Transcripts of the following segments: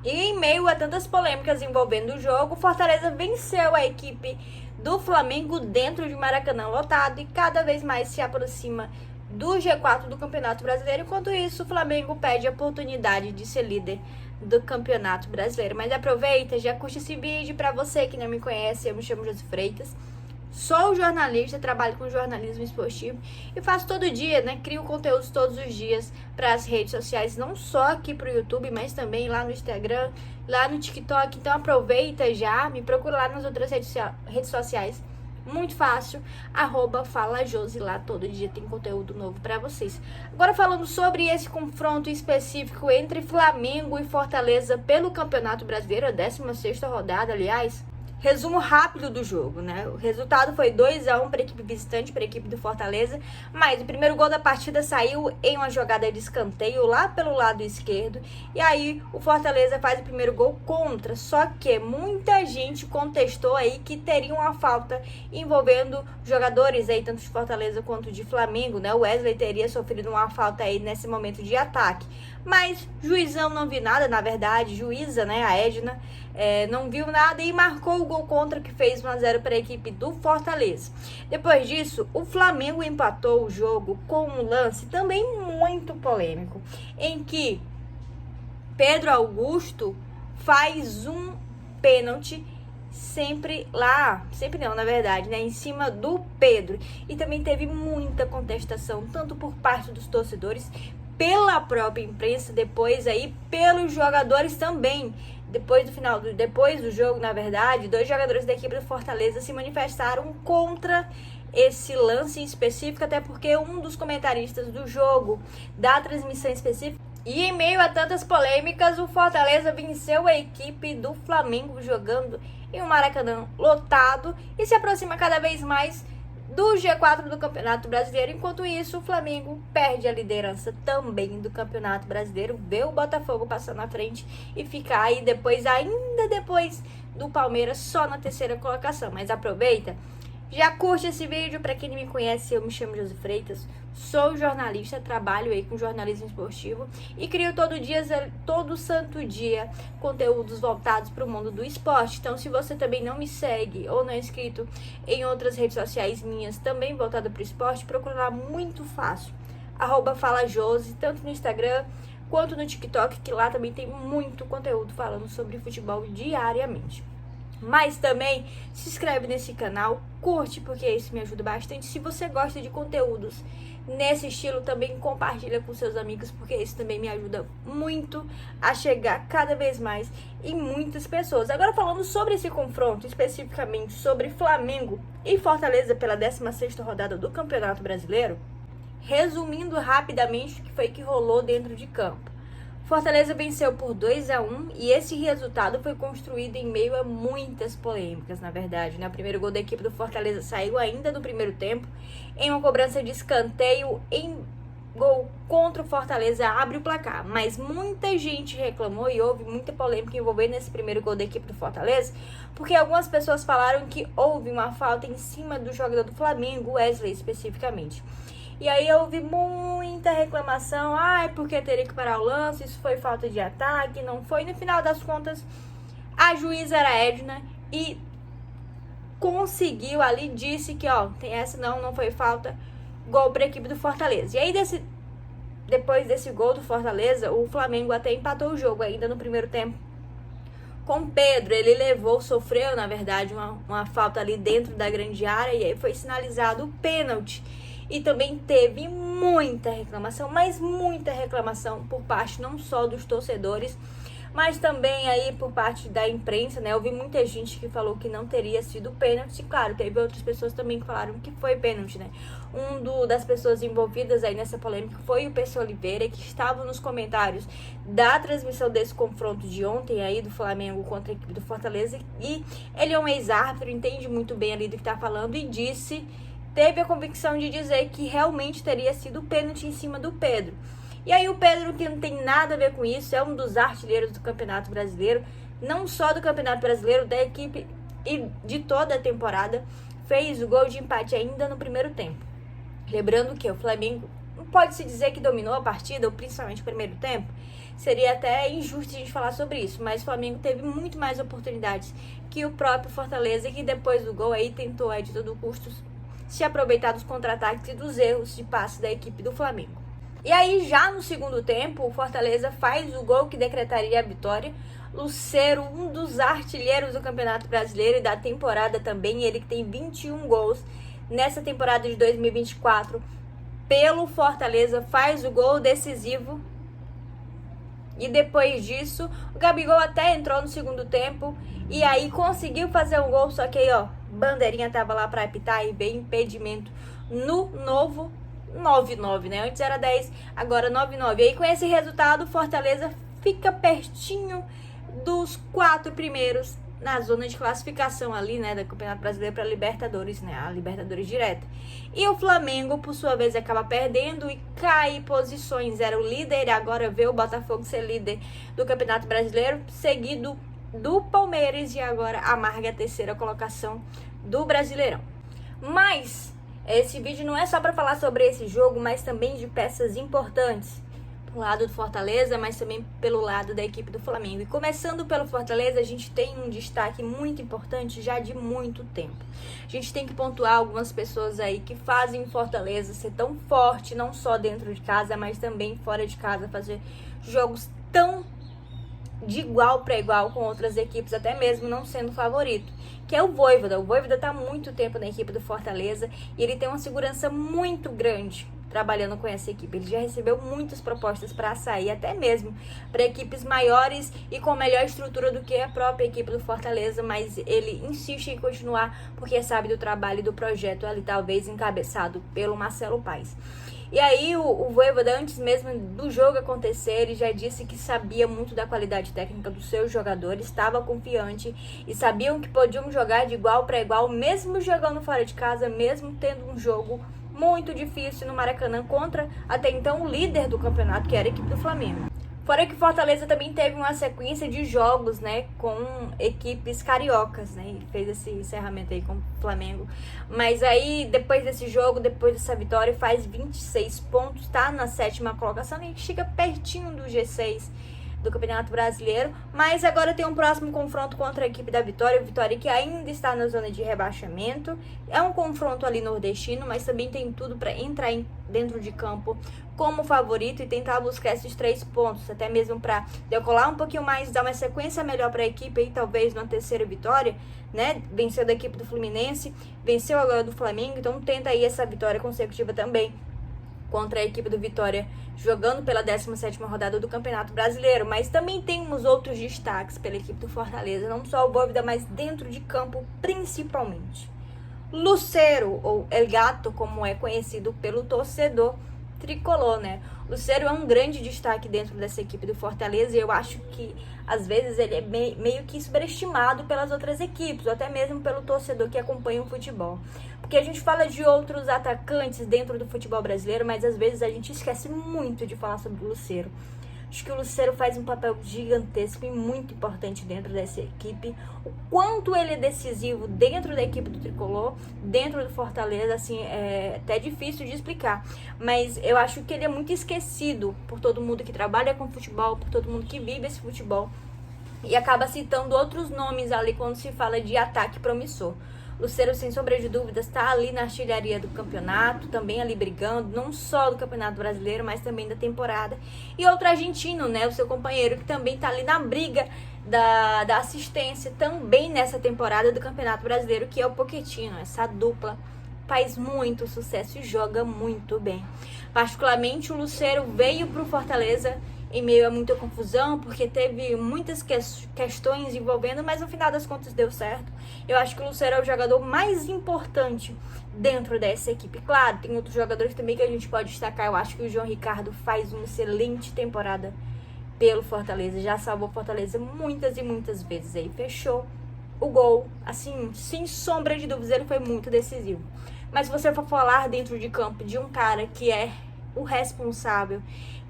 E em meio a tantas polêmicas envolvendo o jogo, o Fortaleza venceu a equipe do Flamengo dentro de Maracanã lotado e cada vez mais se aproxima do G4 do Campeonato Brasileiro. Enquanto isso, o Flamengo pede a oportunidade de ser líder do Campeonato Brasileiro. Mas aproveita, já curte esse vídeo. Para você que não me conhece, eu me chamo Josi Freitas. Sou jornalista, trabalho com jornalismo esportivo e faço todo dia, né? Crio conteúdos todos os dias para as redes sociais, não só aqui para o YouTube, mas também lá no Instagram, lá no TikTok. Então aproveita já, me procura lá nas outras redes sociais. Muito fácil, @FalaJosi, lá todo dia tem conteúdo novo para vocês. Agora falando sobre esse confronto específico entre Flamengo e Fortaleza pelo Campeonato Brasileiro, a 16ª rodada, aliás. Resumo rápido do jogo, né? O resultado foi 2-1 para a equipe visitante, para a equipe do Fortaleza, mas o primeiro gol da partida saiu em uma jogada de escanteio lá pelo lado esquerdo, e aí o Fortaleza faz o primeiro gol contra, só que muita gente contestou aí que teria uma falta envolvendo jogadores aí, tanto de Fortaleza quanto de Flamengo, né? O Wesley teria sofrido uma falta aí nesse momento de ataque, mas juizão não viu nada, na verdade, juíza, né, a Edna, não viu nada e marcou o gol contra, que fez 1-0 para a equipe do Fortaleza. Depois disso, o Flamengo empatou o jogo com um lance também muito polêmico, em que Pedro Augusto faz um pênalti sempre não, na verdade, né, em cima do Pedro. E também teve muita contestação, tanto por parte dos torcedores, pela própria imprensa, depois aí pelos jogadores também. Depois do jogo, na verdade, 2 jogadores da equipe do Fortaleza se manifestaram contra esse lance em específico, até porque um dos comentaristas do jogo, da transmissão específica, e em meio a tantas polêmicas, o Fortaleza venceu a equipe do Flamengo jogando em um Maracanã lotado e se aproxima cada vez mais do G4 do Campeonato Brasileiro. Enquanto isso, o Flamengo perde a liderança também do Campeonato Brasileiro, vê o Botafogo passar na frente e ficar aí ainda depois do Palmeiras, só na 3ª colocação. Mas aproveita, já curte esse vídeo. Para quem não me conhece, eu me chamo Josi Freitas, sou jornalista, trabalho aí com jornalismo esportivo e crio todo santo dia, conteúdos voltados para o mundo do esporte. Então, se você também não me segue ou não é inscrito em outras redes sociais minhas, também voltada para o esporte, procura lá, muito fácil, @FalaJosi, tanto no Instagram quanto no TikTok, que lá também tem muito conteúdo falando sobre futebol diariamente. Mas também se inscreve nesse canal, curte, porque isso me ajuda bastante. Se você gosta de conteúdos nesse estilo, também compartilha com seus amigos, porque isso também me ajuda muito a chegar cada vez mais em muitas pessoas. Agora falando sobre esse confronto, especificamente sobre Flamengo e Fortaleza pela 16ª rodada do Campeonato Brasileiro, resumindo rapidamente o que foi que rolou dentro de campo. Fortaleza venceu por 2-1 e esse resultado foi construído em meio a muitas polêmicas, na verdade, né? O primeiro gol da equipe do Fortaleza saiu ainda no primeiro tempo, em uma cobrança de escanteio, em gol contra o Fortaleza, abre o placar. Mas muita gente reclamou e houve muita polêmica envolvendo esse primeiro gol da equipe do Fortaleza, porque algumas pessoas falaram que houve uma falta em cima do jogador do Flamengo, Wesley especificamente. E aí houve muita reclamação, porque teria que parar o lance, isso foi falta de ataque, não foi. No final das contas, a juíza era a Edna e conseguiu ali, disse que, tem essa não foi falta, gol para a equipe do Fortaleza. E aí, depois desse gol do Fortaleza, o Flamengo até empatou o jogo ainda no primeiro tempo. Com Pedro, ele sofreu, na verdade, uma falta ali dentro da grande área, e aí foi sinalizado o pênalti. E também teve muita reclamação, mas muita reclamação por parte não só dos torcedores, mas também aí por parte da imprensa, né? Eu vi muita gente que falou que não teria sido pênalti. Claro, teve outras pessoas também que falaram que foi pênalti, né? Das pessoas envolvidas aí nessa polêmica foi o PC Oliveira, que estava nos comentários da transmissão desse confronto de ontem aí do Flamengo contra a equipe do Fortaleza. E ele é um ex-árbitro, entende muito bem ali do que tá falando e teve a convicção de dizer que realmente teria sido pênalti em cima do Pedro. E aí o Pedro, que não tem nada a ver com isso, é um dos artilheiros do Campeonato Brasileiro, não só do Campeonato Brasileiro, da equipe e de toda a temporada, fez o gol de empate ainda no primeiro tempo. Lembrando que o Flamengo não pode se dizer que dominou a partida, ou principalmente o primeiro tempo, seria até injusto a gente falar sobre isso, mas o Flamengo teve muito mais oportunidades que o próprio Fortaleza, que depois do gol aí tentou de todo custo se aproveitar dos contra-ataques e dos erros de passe da equipe do Flamengo. E aí, já no segundo tempo, o Fortaleza faz o gol que decretaria a vitória. Lucero, um dos artilheiros do Campeonato Brasileiro e da temporada também, ele que tem 21 gols nessa temporada de 2024 pelo Fortaleza, faz o gol decisivo. E depois disso, o Gabigol até entrou no segundo tempo e aí conseguiu fazer um gol, só que aí, ó, bandeirinha tava lá para apitar e veio impedimento no novo 9-9, né? Antes era 10, agora 9-9. E aí com esse resultado, Fortaleza fica pertinho dos 4 primeiros na zona de classificação ali, né, do Campeonato Brasileiro para Libertadores, né, a Libertadores direta. E o Flamengo, por sua vez, acaba perdendo e cai posições. Era o líder e agora vê o Botafogo ser líder do Campeonato Brasileiro, seguido do Palmeiras e agora amarga a terceira colocação do Brasileirão. Mas esse vídeo não é só para falar sobre esse jogo, mas também de peças importantes pro lado do Fortaleza, mas também pelo lado da equipe do Flamengo. E começando pelo Fortaleza, a gente tem um destaque muito importante já de muito tempo. A gente tem que pontuar algumas pessoas aí que fazem o Fortaleza ser tão forte, não só dentro de casa, mas também fora de casa, fazer jogos tão de igual para igual com outras equipes, até mesmo não sendo favorito, que é o Vojvoda. O Vojvoda está há muito tempo na equipe do Fortaleza e ele tem uma segurança muito grande trabalhando com essa equipe. Ele já recebeu muitas propostas para sair, até mesmo para equipes maiores e com melhor estrutura do que a própria equipe do Fortaleza, mas ele insiste em continuar porque sabe do trabalho e do projeto ali, talvez encabeçado pelo Marcelo Paes. E aí o Vojvoda, antes mesmo do jogo acontecer, ele já disse que sabia muito da qualidade técnica dos seus jogadores, estava confiante e sabiam que podiam jogar de igual para igual, mesmo jogando fora de casa, mesmo tendo um jogo muito difícil no Maracanã contra até então o líder do campeonato, que era a equipe do Flamengo. Fora que Fortaleza também teve uma sequência de jogos, né, com equipes cariocas, né, e fez esse encerramento aí com o Flamengo. Mas aí, depois desse jogo, depois dessa vitória, faz 26 pontos, tá na 7ª colocação e chega pertinho do G6 do Campeonato Brasileiro, mas agora tem um próximo confronto contra a equipe da Vitória, Vitória que ainda está na zona de rebaixamento. É um confronto ali nordestino, mas também tem tudo para entrar dentro de campo como favorito e tentar buscar esses 3 pontos, até mesmo para decolar um pouquinho mais, dar uma sequência melhor para a equipe, e talvez na terceira vitória, né, venceu da equipe do Fluminense, venceu agora do Flamengo, então tenta aí essa vitória consecutiva também contra a equipe do Vitória, jogando pela 17ª rodada do Campeonato Brasileiro. Mas também temos outros destaques pela equipe do Fortaleza, não só o Vojvoda, mas dentro de campo principalmente. Lucero, ou El Gato, como é conhecido pelo torcedor tricolor, né? Lucero é um grande destaque dentro dessa equipe do Fortaleza e eu acho que às vezes ele é meio que subestimado pelas outras equipes, ou até mesmo pelo torcedor que acompanha o futebol. Porque a gente fala de outros atacantes dentro do futebol brasileiro, mas às vezes a gente esquece muito de falar sobre o Lucero. Acho que o Lucero faz um papel gigantesco e muito importante dentro dessa equipe. O quanto ele é decisivo dentro da equipe do Tricolor, dentro do Fortaleza, assim, é até difícil de explicar. Mas eu acho que ele é muito esquecido por todo mundo que trabalha com futebol, por todo mundo que vive esse futebol. E acaba citando outros nomes ali quando se fala de ataque promissor. Lucero, sem sombra de dúvidas, está ali na artilharia do campeonato, também ali brigando, não só do Campeonato Brasileiro, mas também da temporada. E outro argentino, né, o seu companheiro, que também está ali na briga da assistência, também nessa temporada do Campeonato Brasileiro, que é o Pochettino. Essa dupla faz muito sucesso e joga muito bem. Particularmente, o Lucero veio para o Fortaleza em meio a muita confusão, porque teve muitas questões envolvendo, mas no final das contas deu certo. Eu acho que o Lucero é o jogador mais importante dentro dessa equipe. Claro, tem outros jogadores também que a gente pode destacar. Eu acho que o João Ricardo faz uma excelente temporada pelo Fortaleza, já salvou o Fortaleza muitas e muitas vezes. Aí fechou o gol, assim, sem sombra de dúvidas, ele foi muito decisivo. Mas se você for falar dentro de campo de um cara que é o responsável,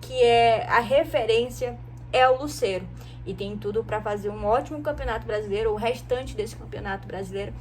que é a referência, é o Lucero. E tem tudo para fazer um ótimo campeonato brasileiro, o restante desse campeonato brasileiro,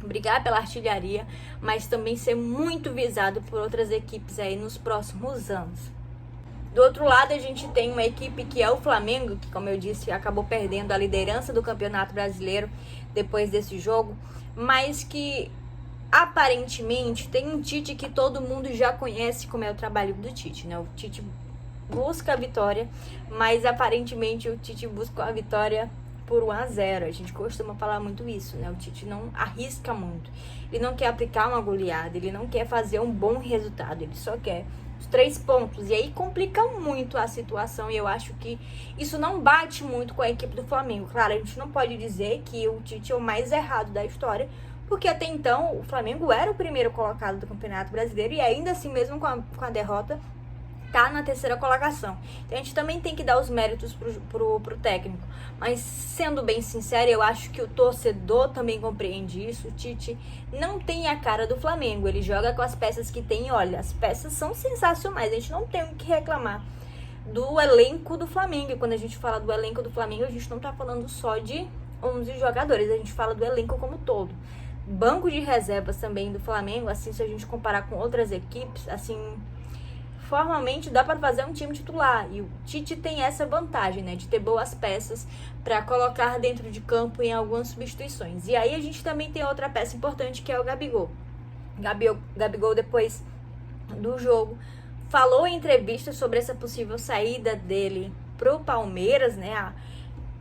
brigar pela artilharia, mas também ser muito visado por outras equipes aí nos próximos anos. Do outro lado, a gente tem uma equipe que é o Flamengo, que, como eu disse, acabou perdendo a liderança do Campeonato Brasileiro depois desse jogo, mas que aparentemente tem um Tite que todo mundo já conhece como é o trabalho do Tite, né? O Tite busca a vitória, mas aparentemente o Tite busca a vitória por 1-0. A gente costuma falar muito isso, né? O Tite não arrisca muito. Ele não quer aplicar uma goleada, ele não quer fazer um bom resultado, ele só quer os 3 pontos. E aí complica muito a situação e eu acho que isso não bate muito com a equipe do Flamengo. Claro, a gente não pode dizer que o Tite é o mais errado da história, porque até então o Flamengo era o primeiro colocado do Campeonato Brasileiro e ainda assim, mesmo com a derrota, tá na 3ª colocação. Então a gente também tem que dar os méritos pro técnico. Mas sendo bem sincero, eu acho que o torcedor também compreende isso. O Tite não tem a cara do Flamengo. Ele joga com as peças que tem. Olha, as peças são sensacionais. A gente não tem o que reclamar do elenco do Flamengo. E quando a gente fala do elenco do Flamengo, a gente não tá falando só de 11 jogadores. A gente fala do elenco como todo. Banco de reservas também do Flamengo, assim, se a gente comparar com outras equipes, assim, formalmente dá para fazer um time titular. E o Tite tem essa vantagem, né, de ter boas peças para colocar dentro de campo em algumas substituições. E aí a gente também tem outra peça importante, que é o Gabigol. Gabigol, depois do jogo, falou em entrevista sobre essa possível saída dele pro Palmeiras, né?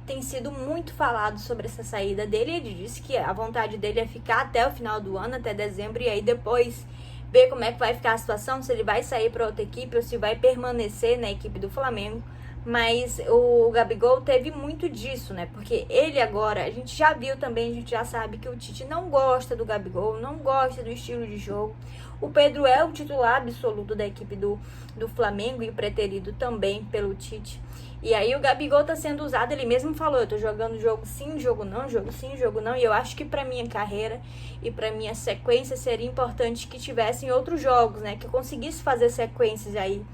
Tem sido muito falado sobre essa saída dele. Ele disse que a vontade dele é ficar até o final do ano, até dezembro, e aí depois ver como é que vai ficar a situação, se ele vai sair para outra equipe ou se vai permanecer na equipe do Flamengo. Mas o Gabigol teve muito disso, né? Porque ele agora, a gente já viu também, a gente já sabe que o Tite não gosta do Gabigol, não gosta do estilo de jogo. O Pedro é o titular absoluto da equipe do Flamengo e preterido também pelo Tite. E aí o Gabigol tá sendo usado, ele mesmo falou, eu tô jogando jogo sim, jogo não, jogo sim, jogo não. E eu acho que pra minha carreira e pra minha sequência seria importante que tivessem outros jogos, né? Que eu conseguisse fazer sequências aí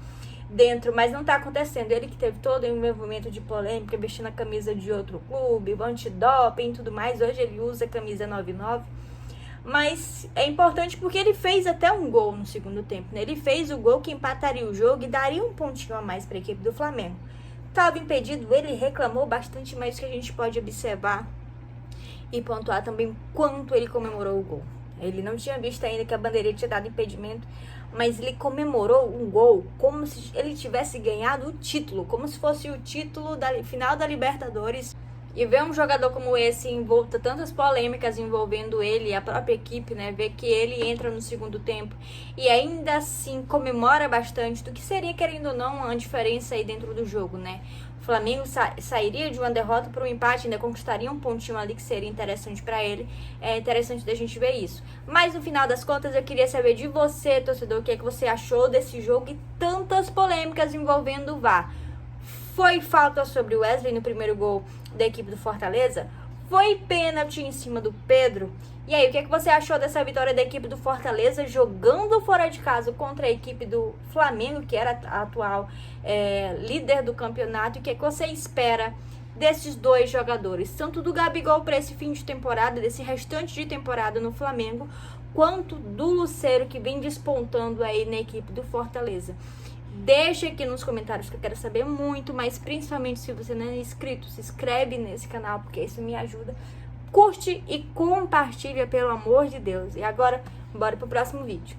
dentro, mas não tá acontecendo. Ele que teve todo um movimento de polêmica, vestindo a camisa de outro clube, antidoping e tudo mais. Hoje ele usa a camisa 99. Mas é importante porque ele fez até um gol no segundo tempo, né? Ele fez o gol que empataria o jogo e daria um pontinho a mais para a equipe do Flamengo. Estava impedido, ele reclamou bastante, mas que a gente pode observar e pontuar também quanto ele comemorou o gol. Ele não tinha visto ainda que a bandeirinha tinha dado impedimento, mas ele comemorou um gol como se ele tivesse ganhado o título, como se fosse o título da final da Libertadores. E ver um jogador como esse envolto tantas polêmicas envolvendo ele e a própria equipe, né? Ver que ele entra no segundo tempo e ainda assim comemora bastante do que seria, querendo ou não, uma diferença aí dentro do jogo, né? O Flamengo sairia de uma derrota para um empate, ainda conquistaria um pontinho ali que seria interessante para ele. É interessante da gente ver isso. Mas no final das contas, eu queria saber de você, torcedor, o que é que você achou desse jogo e tantas polêmicas envolvendo o VAR. Foi falta sobre o Wesley no primeiro gol da equipe do Fortaleza? Foi pênalti em cima do Pedro? E aí, o que é que você achou dessa vitória da equipe do Fortaleza jogando fora de casa contra a equipe do Flamengo, que era a atual líder do campeonato? E o que é que você espera desses dois jogadores, tanto do Gabigol para esse fim de temporada, desse restante de temporada no Flamengo, quanto do Lucero, que vem despontando aí na equipe do Fortaleza? Deixa aqui nos comentários que eu quero saber muito, mas principalmente se você não é inscrito, se inscreve nesse canal, porque isso me ajuda. Curte e compartilha, pelo amor de Deus. E agora, bora pro próximo vídeo.